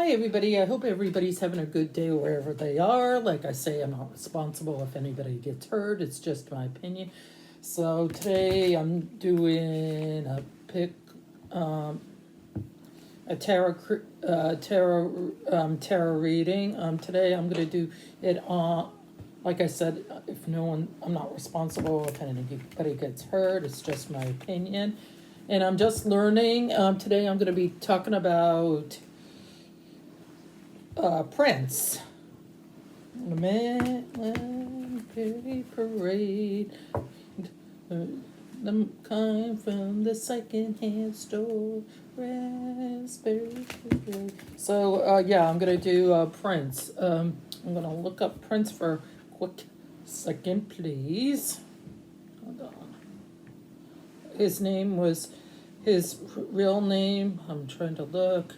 Hi, everybody. I hope everybody's having a good day wherever they are. Like I say, I'm not responsible if anybody gets hurt. It's just my opinion. So today I'm doing a tarot reading. Today I'm going to do it on. Like I said, I'm not responsible if anybody gets hurt. It's just my opinion, and I'm just learning. Today I'm going to be talking about Prince. Pretty parade. Them coming from the secondhand store. Raspberry parade. So yeah, I'm gonna do Prince. I'm gonna look up Prince for a quick second, please. Hold on. His real name. I'm trying to look.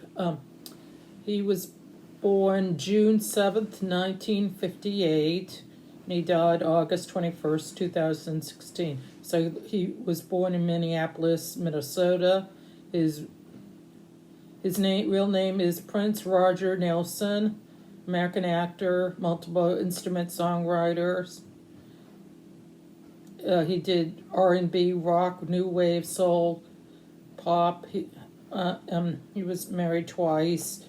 He was born June 7th, 1958, and he died August 21st, 2016. So he was born in Minneapolis, Minnesota. His real name is Prince Roger Nelson, American actor, multiple instrument songwriters. He did R&B, rock, new wave, soul, pop. He was married twice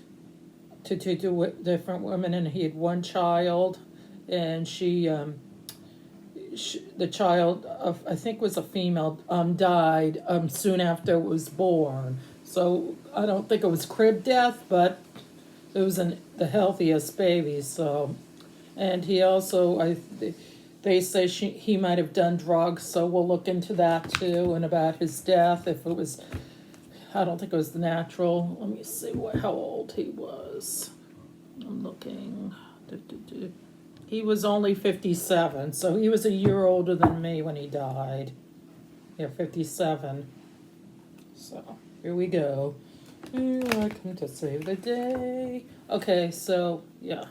to two different women, and he had one child, and the child, I think was a female, died soon after it was born. So I don't think it was crib death, but it was the healthiest baby. So, and he also, they say he might have done drugs, so we'll look into that too, and about his death, if it was, I don't think it was natural. Let me see how old he was. I'm looking. He was only 57, so he was a year older than me when he died. Yeah, 57. So, here we go. Welcome to Save the Day. Okay, so, yeah.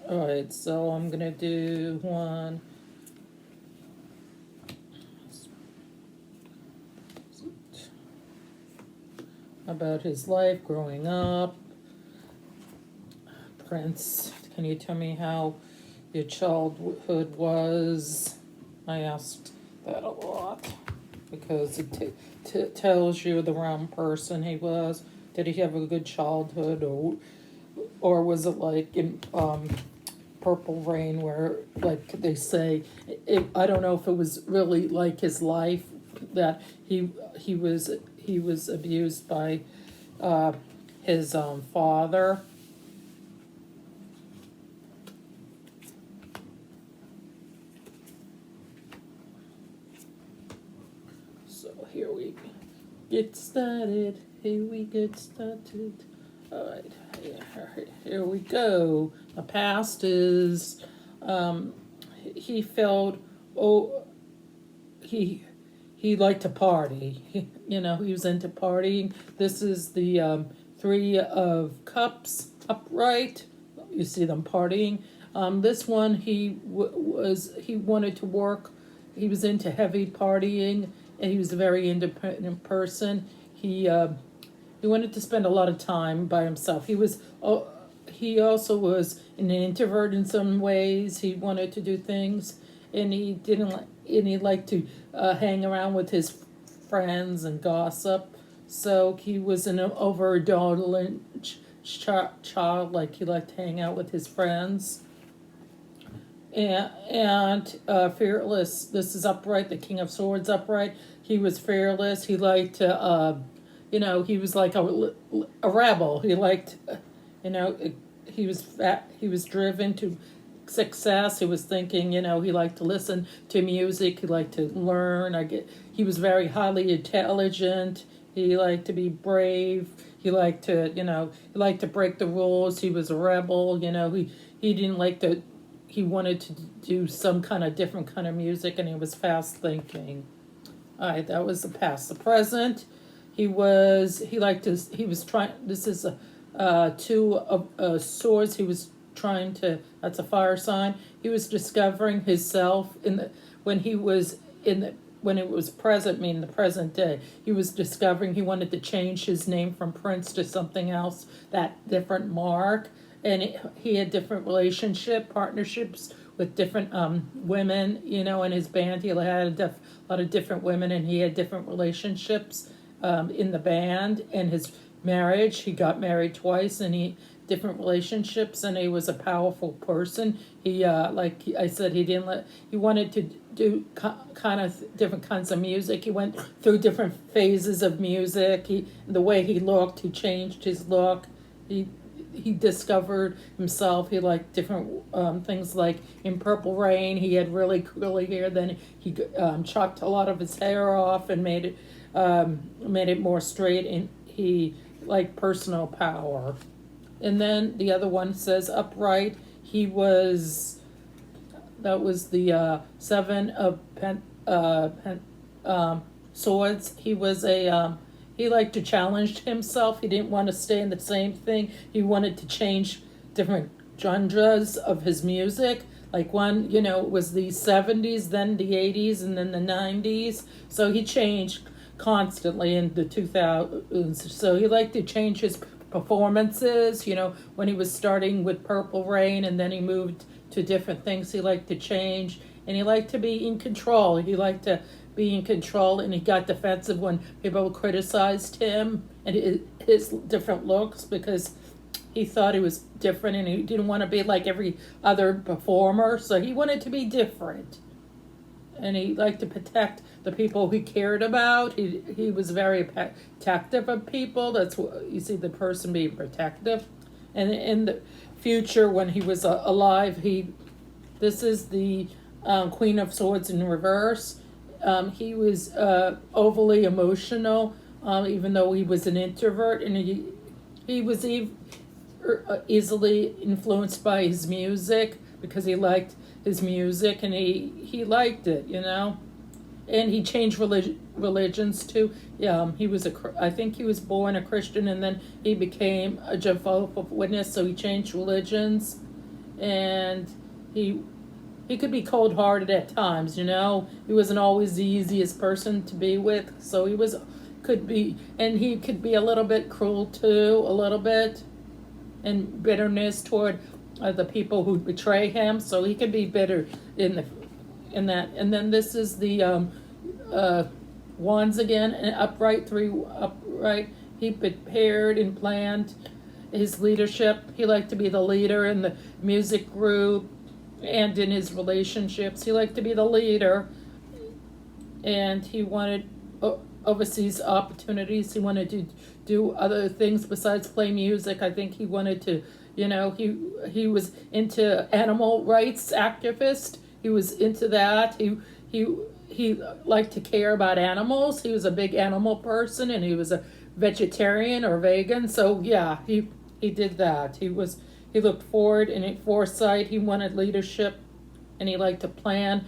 Alright, so I'm gonna do one. About his life growing up. Prince, can you tell me how your childhood was? I asked that a lot because it tells you the wrong person he was. Did he have a good childhood, or was it like in Purple Rain, where, like they say, I don't know if it was really like his life, that he was abused by his father. So here we get started. Here we get started. All right, here we go. The past is he felt he liked to party. He was into partying. This is the Three of Cups upright. You see them partying. This one he wanted to work. He was into heavy partying, and he was a very independent person. He wanted to spend a lot of time by himself. He also was an introvert in some ways. He wanted to do things, and he liked to hang around with his friends and gossip. So he was an overindulgent child. Like, he liked to hang out with his friends. And fearless. This is upright. The King of Swords upright. He was fearless. He liked to, he was like a rebel. He liked, he was fat. He was driven to success. He was thinking, he liked to listen to music. He liked to learn. He was very highly intelligent. He liked to be brave. He liked to break the rules. He was a rebel. He didn't like to. He wanted to do some kind of different kind of music, and he was fast thinking. All right, that was the past. The present, he was trying. This is two of swords. He was trying to. That's a fire sign. He was discovering himself when he was in when it was present, meaning the present day, he was discovering he wanted to change his name from Prince to something else, that different mark. And he had different partnerships with different women, in his band. He had a lot of different women, and he had different relationships in the band. And his marriage, he got married twice, and he different relationships, and he was a powerful person. He like I said, he wanted to do kind of different kinds of music. He went through different phases of music. The way he looked, he changed his look. He discovered himself. He liked different things, like in Purple Rain he had really curly hair. Then he chopped a lot of his hair off and made it more straight, and he liked personal power. And then the other one says Upright. That was the seven of swords. He liked to challenge himself. He didn't want to stay in the same thing. He wanted to change different genres of his music. Like one, it was the 70s, then the 80s, and then the 90s. So he changed constantly in the 2000s. So he liked to change his performances, when he was starting with Purple Rain and then he moved to different things. He liked to change, and he liked to be in control. He liked to be in control, and he got defensive when people criticized him and his different looks, because he thought he was different and he didn't want to be like every other performer. So he wanted to be different, and he liked to protect the people he cared about. He was very protective of people. That's what you see, the person being protective. And in the future, when he was alive, this is the Queen of Swords in reverse. He was overly emotional, even though he was an introvert, and he was easily influenced by his music, because he liked his music, and he liked it, And he changed religions too. Yeah, I think he was born a Christian, and then he became a Jehovah's Witness. So he changed religions, and he could be cold-hearted at times. He wasn't always the easiest person to be with. So he could be a little bit cruel too, a little bit, and bitterness toward the people who betray him. So he could be bitter in that. And then this is the wands again, and three upright. He prepared and planned his leadership. He liked to be the leader in the music group and in his relationships. He liked to be the leader, and he wanted overseas opportunities. He wanted to do other things besides play music. I think he wanted to, he was into animal rights activist. He was into that. He liked to care about animals. He was a big animal person, and he was a vegetarian or vegan. So yeah, he did that. He looked forward, and in foresight, he wanted leadership, and he liked to plan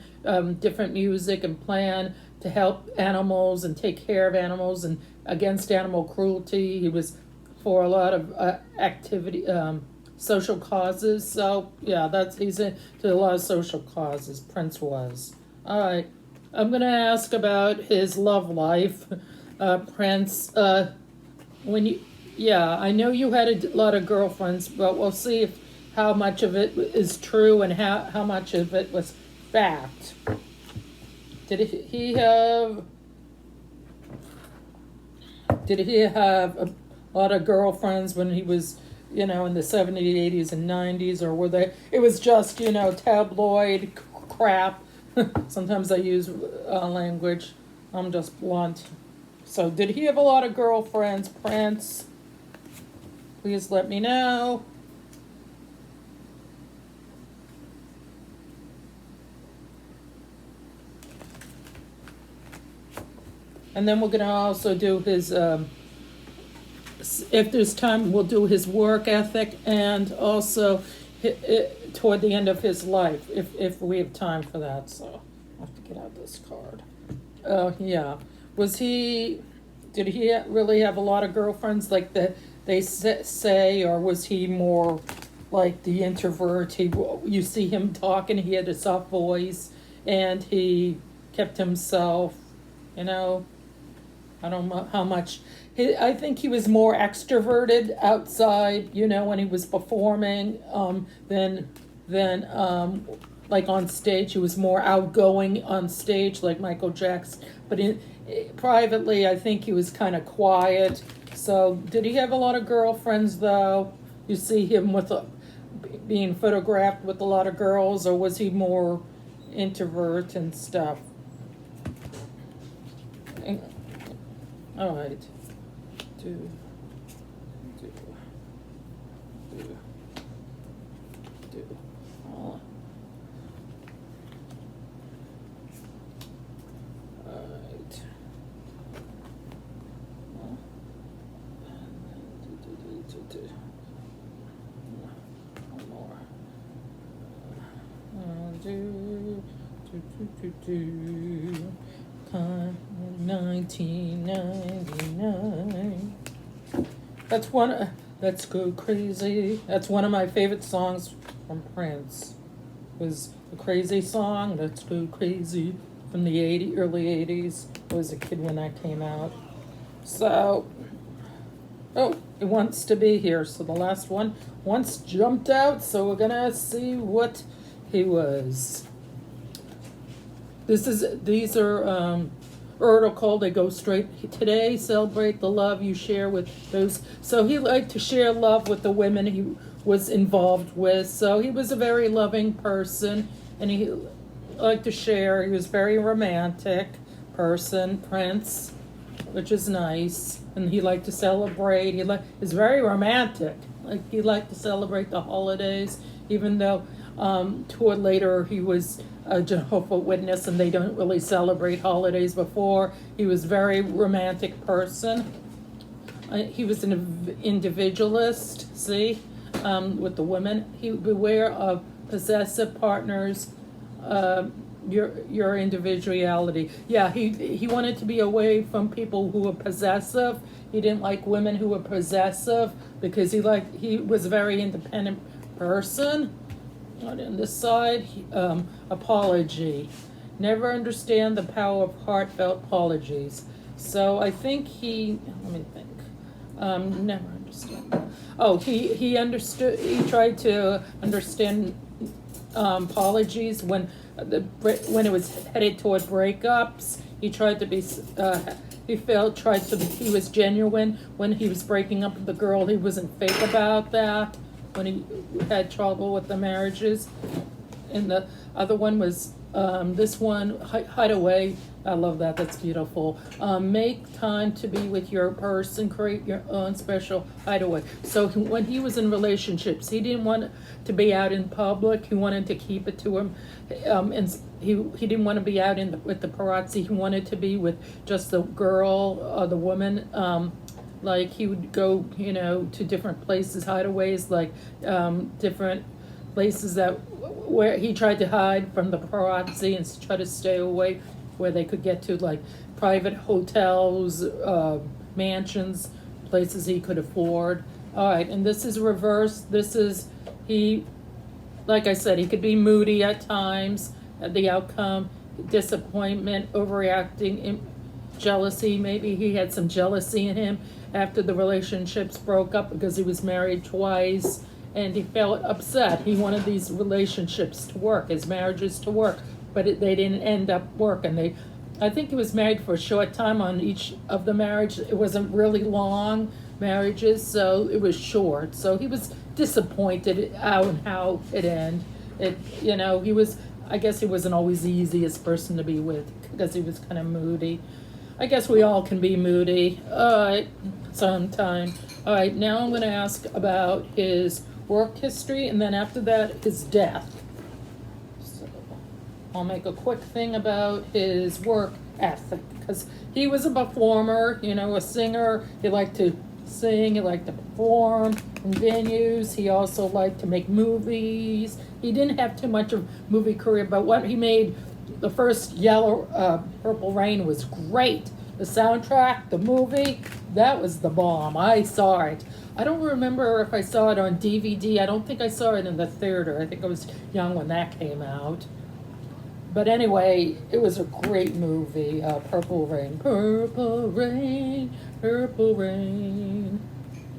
different music and plan to help animals and take care of animals and against animal cruelty. He was for a lot of activity, social causes. So yeah, he's into a lot of social causes. Prince was. All right, I'm gonna ask about his love life. Prince, I know you had a lot of girlfriends, but we'll see how much of it is true and how much of it was fact. Did he have a lot of girlfriends when he was, in the 70s, 80s, and 90s, or it was just, tabloid crap? Sometimes I use language. I'm just blunt. So did he have a lot of girlfriends, Prince? Please let me know. And then we're going to also do his, if there's time, we'll do his work ethic, and also toward the end of his life, if we have time for that. So I have to get out this card. Yeah. Did he really have a lot of girlfriends like they say, or was he more like the introvert? You see him talking, he had a soft voice, and he kept himself You know, I don't know how much. I think he was more extroverted outside, when he was performing, than like on stage. He was more outgoing on stage, like Michael Jackson. But privately, I think he was kind of quiet. So, did he have a lot of girlfriends though? You see him being photographed with a lot of girls, or was he more introvert and stuff? All right. Do, do, do, do. All right. One more. Do, do, do, do, do. 1999. That's one. Let's Go Crazy. That's one of my favorite songs from Prince. Was the Crazy song. Let's Go Crazy from the early 80s. I was a kid when that came out. So, oh, it wants to be here. So the last one once jumped out. So we're gonna see what he was. These are article. They go straight. Today, celebrate the love you share with those. So he liked to share love with the women he was involved with. So he was a very loving person, and he liked to share. He was very romantic person, Prince, which is nice. And he liked to celebrate. He's very romantic. Like he liked to celebrate the holidays, even though toward later he was a Jehovah Witness and they don't really celebrate holidays. Before, he was a very romantic person. He was an individualist, see, with the women. He would beware of possessive partners, your individuality. Yeah, he wanted to be away from people who were possessive. He didn't like women who were possessive because he was a very independent person. On this side, apology. Never understand the power of heartfelt apologies. So I think let me think. Never understand. Oh, he understood. He tried to understand apologies when it was headed toward breakups. He tried to be. He was genuine when he was breaking up with the girl. He wasn't fake about that. When he had trouble with the marriages. And the other one was this one, Hideaway. I love that. That's beautiful. Make time to be with your person. Create your own special hideaway. So when he was in relationships, he didn't want to be out in public. He wanted to keep it to him. And he didn't want to be out with the paparazzi. He wanted to be with just the girl or the woman. Like he would go, to different places, hideaways, like different places where he tried to hide from the paparazzi and try to stay away where they could get to, like private hotels, mansions, places he could afford. All right, and this is reverse. This is like I said, he could be moody at times. The outcome, disappointment, overreacting, jealousy. Maybe he had some jealousy in him after the relationships broke up because he was married twice and he felt upset. He wanted these relationships to work, his marriages to work, but they didn't end up working. I think he was married for a short time on each of the marriage. It wasn't really long marriages, so it was short. So he was disappointed on how it ended. I guess he wasn't always the easiest person to be with because he was kind of moody. I guess we all can be moody. All right, sometime. All right, now I'm going to ask about his work history, and then after that, his death. So I'll make a quick thing about his work ethic, because he was a performer, a singer. He liked to sing, he liked to perform in venues. He also liked to make movies. He didn't have too much of a movie career, but what he made, the first Purple Rain was great. The soundtrack, the movie, that was the bomb. I saw it. I don't remember if I saw it on DVD. I don't think I saw it in the theater. I think I was young when that came out. But anyway, it was a great movie, Purple Rain. Purple Rain, Purple Rain.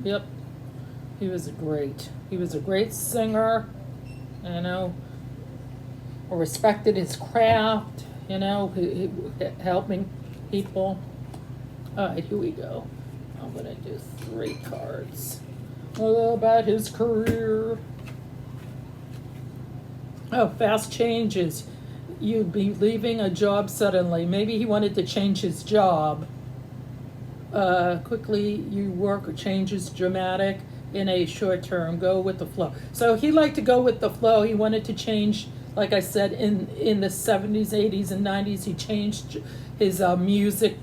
Yep, he was great. He was a great singer, you know, respected his craft, you know, helping people. All right, here we go. I'm going to do 3 cards. About his career. Oh, fast changes. You'd be leaving a job suddenly. Maybe he wanted to change his job. Quickly, you work or changes dramatic in a short term. Go with the flow. So he liked to go with the flow. He wanted to change, like I said, in the 70s, 80s, and 90s. He changed his music,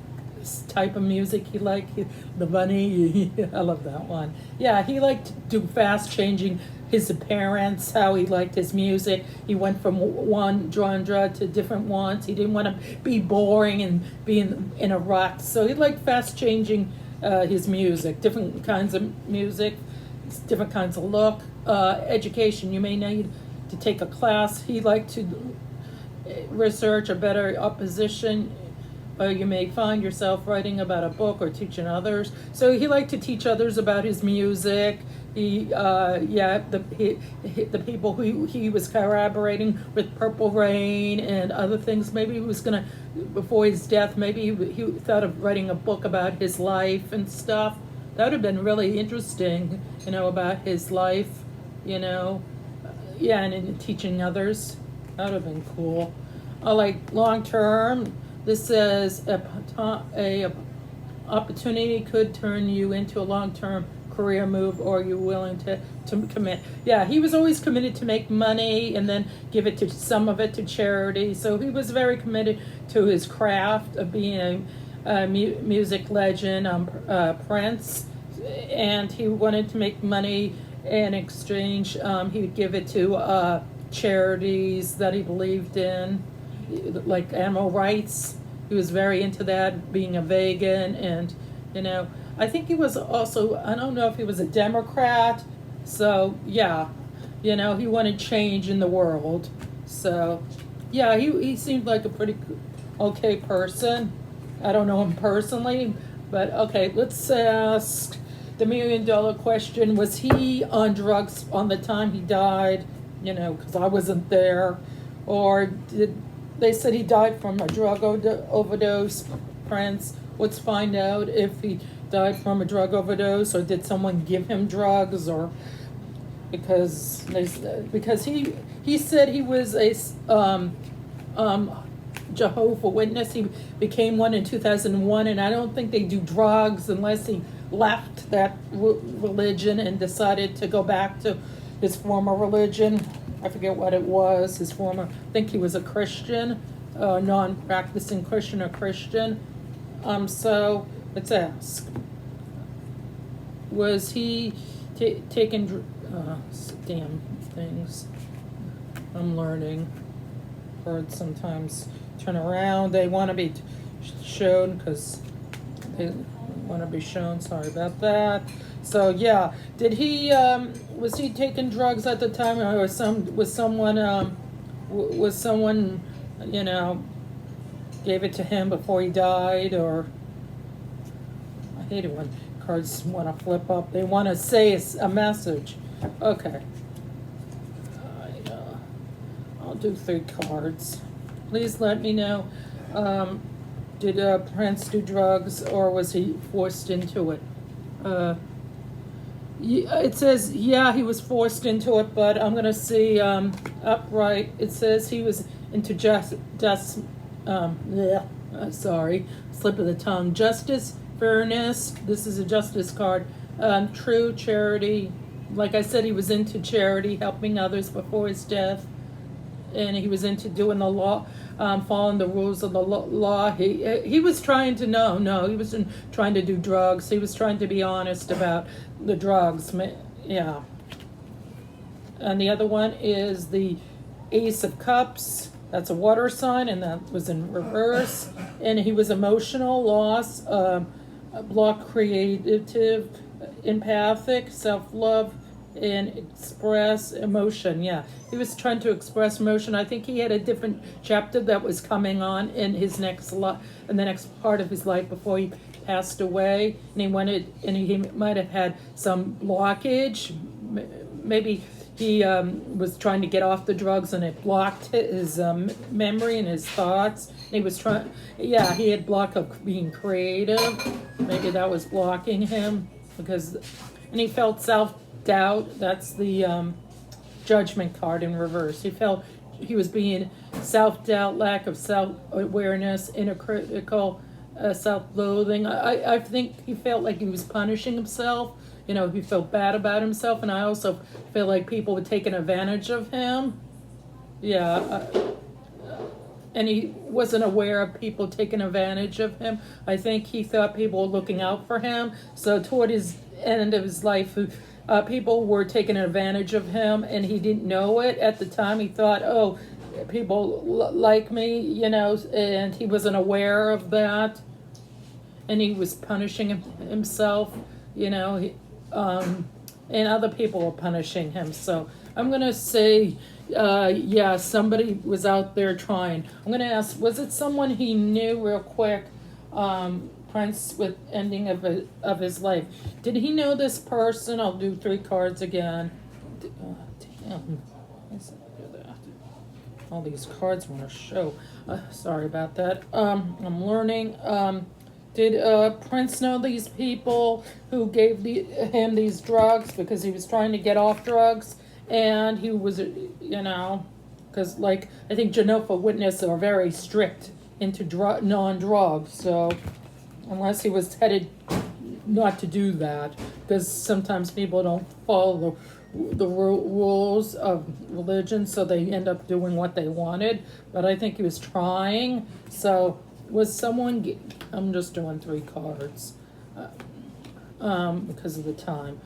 type of music he liked. The Bunny, I love that one. Yeah, he liked to do fast changing his appearance, how he liked his music. He went from one genre to different ones. He didn't want to be boring and be in a rut. So he liked fast changing his music, different kinds of music, different kinds of look. Education, you may need to take a class. He liked to research a better opposition. You may find yourself writing about a book or teaching others. So he liked to teach others about his music. The people who he was collaborating with, Purple Rain and other things. Maybe he was gonna, before his death, maybe he thought of writing a book about his life and stuff. That would have been really interesting, you know, about his life, you know. And in teaching others. That would have been cool. Like long term. This says a opportunity could turn you into a long-term career move, or you're willing to commit. Yeah, he was always committed to make money and then give it to some of it to charity. So he was very committed to his craft of being a music legend, Prince, and he wanted to make money in exchange. He would give it to charities that he believed in, like animal rights. He was very into that, being a vegan, and, you know, I think he was also, I don't know if he was a Democrat, so, yeah, you know, he wanted change in the world. So, yeah, he seemed like a pretty okay person. I don't know him personally, but okay, let's ask the $1 million question. Was he on drugs on the time he died? You know, because I wasn't there. Or they said he died from a drug overdose, Prince. Let's find out if he died from a drug overdose, or did someone give him drugs, or because he said he was a Jehovah's Witness. He became one in 2001, and I don't think they do drugs unless he left that religion and decided to go back to his former religion. I forget what it was. His former, I think he was a Christian, non-practicing Christian or Christian. So let's ask: was he taking? Damn things. I'm learning. Birds sometimes turn around. They want to be shown because they want to be shown. Sorry about that. So yeah, did he? Was he taking drugs at the time, or was someone, you know, gave it to him before he died? Or I hate it when cards want to flip up. They want to say a message. Okay. I'll do 3 cards. Please let me know. Did Prince do drugs, or was he forced into it? It says, yeah, he was forced into it, but I'm going to see upright. It says he was into sorry, slip of the tongue. Justice, fairness. This is a justice card. True, charity. Like I said, he was into charity, helping others before his death. And he was into doing the law, following the rules of the law. He was trying to he wasn't trying to do drugs. He was trying to be honest about the drugs. Yeah. And the other one is the Ace of Cups. That's a water sign, and that was in reverse. And he was emotional, loss, block, creative, empathic, self-love, and express emotion. Yeah, he was trying to express emotion. I think he had a different chapter that was coming on in his next life, in the next part of his life before he passed away, and he might have had some blockage. Maybe he was trying to get off the drugs, and it blocked his memory and his thoughts. And he was trying, yeah, he had block of being creative. Maybe that was blocking him because, and he felt self-doubt. That's the judgment card in reverse. He felt he was being self-doubt, lack of self-awareness, inner critical, self-loathing. I think he felt like he was punishing himself. You know, he felt bad about himself, and I also feel like people were taking advantage of him. Yeah, and he wasn't aware of people taking advantage of him. I think he thought people were looking out for him. So toward his end of his life, people were taking advantage of him, and he didn't know it at the time. He thought, oh, people like me, you know, and he wasn't aware of that, and he was punishing himself, you know, and other people were punishing him. So I'm gonna say, yeah, somebody was out there trying. I'm gonna ask, was it someone he knew real quick? Prince with ending of his life. Did he know this person? I'll do 3 cards again. Damn. All these cards want to show. Sorry about that. I'm learning. Did Prince know these people who gave him these drugs because he was trying to get off drugs? And he was, you know, because like I think Jehovah's Witnesses are very strict into non-drugs. So unless he was headed not to do that, because sometimes people don't follow the rules of religion, so they end up doing what they wanted. But I think he was trying. So was someone? I'm just doing 3 cards because of the time.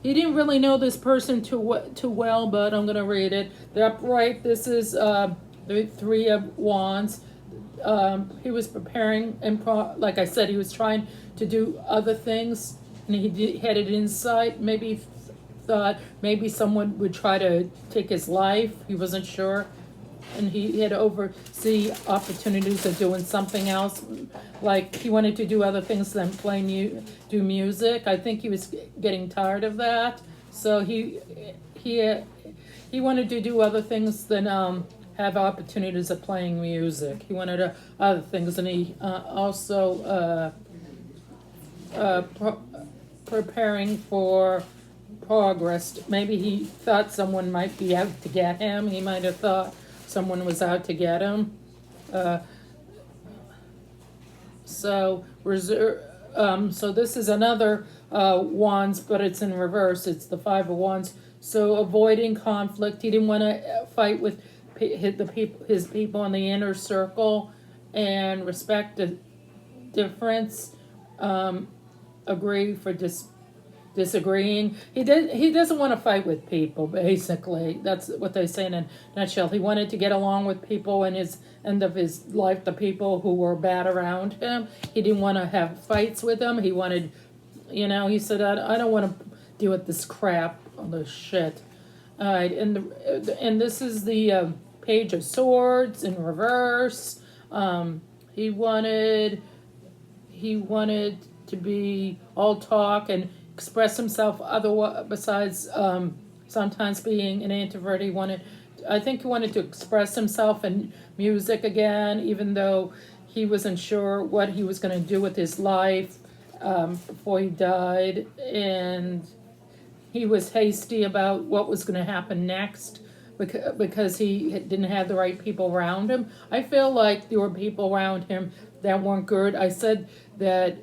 He didn't really know this person too well, but I'm gonna read it. The upright. This is the 3 of Wands. He was preparing, and like I said, he was trying to do other things, and he had an insight. Maybe he thought maybe someone would try to take his life. He wasn't sure, and he had to oversee opportunities of doing something else. Like he wanted to do other things than do music. I think he was getting tired of that, so he wanted to do other things than have opportunities of playing music. He wanted other things, and he also preparing for progress. Maybe he thought someone might be out to get him. He might have thought someone was out to get him. So this is another wands, but it's in reverse. It's the 5 of Wands. So avoiding conflict. He didn't want to fight with his people in the inner circle, and respect the difference. Agree for disagreeing. He doesn't want to fight with people. Basically, that's what they say in a nutshell. He wanted to get along with people in his end of his life. The people who were bad around him. He didn't want to have fights with them. He wanted, you know. He said, I don't want to deal with this crap, all this shit. All right, and this is the Page of Swords in reverse. He wanted to be all talk and express himself. Besides sometimes being an introvert, I think he wanted to express himself in music again, even though he wasn't sure what he was going to do with his life before he died, and he was hasty about what was going to happen next because he didn't have the right people around him. I feel like there were people around him that weren't good. I said that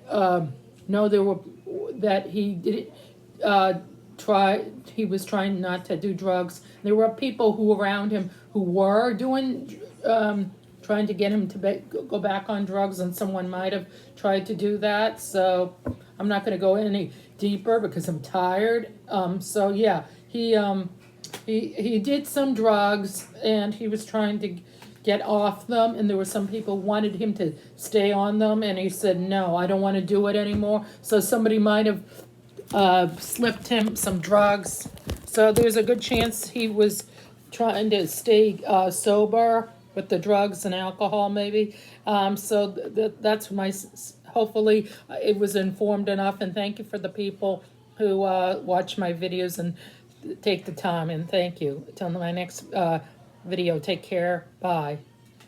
he didn't he was trying not to do drugs. There were people who around him who were doing trying to get him to go back on drugs, and someone might have tried to do that. So I'm not going to go any deeper because I'm tired. So yeah, he did some drugs, and he was trying get off them, and there were some people wanted him to stay on them, and he said, no, I don't want to do it anymore. So somebody might have slipped him some drugs. So there's a good chance he was trying to stay sober with the drugs and alcohol, maybe. So that's my. Hopefully, it was informed enough. And thank you for the people who watch my videos and take the time. And thank you. Till my next video. Take care. Bye.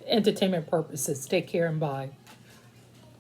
Entertainment purposes. Take care and bye.